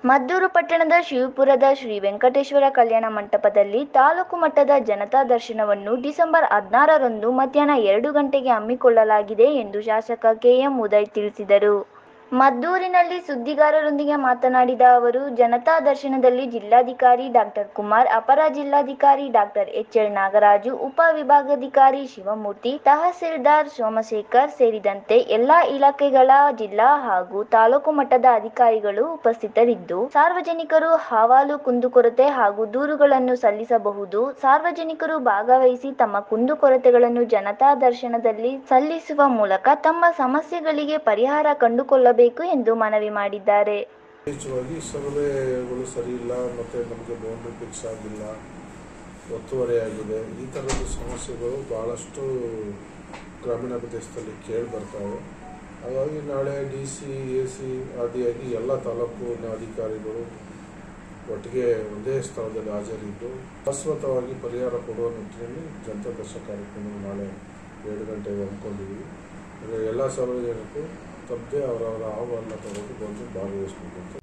ಮದ್ದೂರು ಪಟ್ಟಣದ ಶಿವಪುರದ ಶ್ರೀ ವೆಂಕಟೇಶ್ವರ ಕಲ್ಯಾಣ ಮಂಟಪದಲ್ಲಿ ತಾಲೂಕು ಮಟ್ಟದ ಜನತಾ ದರ್ಶನವನ್ನು ಡಿಸೆಂಬರ್ 16ರಂದು ಮಧ್ಯಾಹ್ನ 2 ಗಂಟೆಗೆ ಹಮ್ಮಿಕೊಳ್ಳಲಾಗಿದೆ ಎಂದು ಶಾಸಕ ಕೆಎಂ ಉದಯ್ ತಿಳಿಸಿದರು. ಮದ್ದೂರಿನಲ್ಲಿ ಸುದ್ದಿಗಾರರೊಂದಿಗೆ ಮಾತನಾಡಿದ ಅವರು, ಜನತಾ ದರ್ಶನದಲ್ಲಿ ಜಿಲ್ಲಾಧಿಕಾರಿ ಡಾಕ್ಟರ್ ಕುಮಾರ್, ಅಪರ ಜಿಲ್ಲಾಧಿಕಾರಿ ಡಾಕ್ಟರ್ ಎಚ್ಎಲ್ ನಾಗರಾಜು, ಉಪವಿಭಾಗಾಧಿಕಾರಿ ಶಿವಮೂರ್ತಿ, ತಹಸೀಲ್ದಾರ್ ಸೋಮಶೇಖರ್ ಸೇರಿದಂತೆ ಎಲ್ಲಾ ಇಲಾಖೆಗಳ ಜಿಲ್ಲಾ ಹಾಗೂ ತಾಲೂಕು ಮಟ್ಟದ ಅಧಿಕಾರಿಗಳು ಉಪಸ್ಥಿತರಿದ್ದು, ಸಾರ್ವಜನಿಕರು ಅಹವಾಲು, ಕುಂದುಕೊರತೆ ಹಾಗೂ ದೂರುಗಳನ್ನು ಸಲ್ಲಿಸಬಹುದು. ಸಾರ್ವಜನಿಕರು ಭಾಗವಹಿಸಿ ತಮ್ಮ ಕುಂದುಕೊರತೆಗಳನ್ನು ಜನತಾ ದರ್ಶನದಲ್ಲಿ ಸಲ್ಲಿಸುವ ಮೂಲಕ ತಮ್ಮ ಸಮಸ್ಯೆಗಳಿಗೆ ಪರಿಹಾರ ಕಂಡುಕೊಳ್ಳಬೇಕು ಎಂದು ಮನವಿ ಮಾಡಿದ್ದಾರೆ. ವಿಶೇಷವಾಗಿ ಸರ್ವೆಗಳು ಸರಿ ಇಲ್ಲ, ಮತ್ತು ನಮಗೆ ಬೌಂಡ್ರಿ ಫಿಕ್ಸ್ ಆಗಿಲ್ಲ, ಒತ್ತುವರಿಯಾಗಿದೆ. ಈ ಥರದ ಸಮಸ್ಯೆಗಳು ಭಾಳಷ್ಟು ಗ್ರಾಮೀಣ ಪ್ರದೇಶದಲ್ಲಿ ಕೇಳಿ ಬರ್ತಾವೆ. ಹಾಗಾಗಿ ನಾಳೆ DC, AC ಆದಿಯಾಗಿ ಎಲ್ಲ ತಾಲೂಕಿನ ಅಧಿಕಾರಿಗಳು ಒಟ್ಟಿಗೆ ಒಂದೇ ಸ್ಥಳದಲ್ಲಿ ಹಾಜರಿದ್ದು ಶಾಶ್ವತವಾಗಿ ಪರಿಹಾರ ಕೊಡುವ ನಿಟ್ಟಿನಲ್ಲಿ ಜನತಾ ದರ್ಶನ ಕಾರ್ಯಕ್ರಮ ನಾಳೆ 2 ಗಂಟೆಗೆ ಹಮ್ಮಿಕೊಂಡಿದ್ದೀವಿ. ಎಲ್ಲ ಸಾರ್ವಜನಿಕರು ತಪ್ಪದೆ ಅವರವರ ಅಹವಾಲನ್ನ ತಗೊಂಡು ಬಂದು ಭಾಗವಹಿಸಬೇಕು ಅಂತ.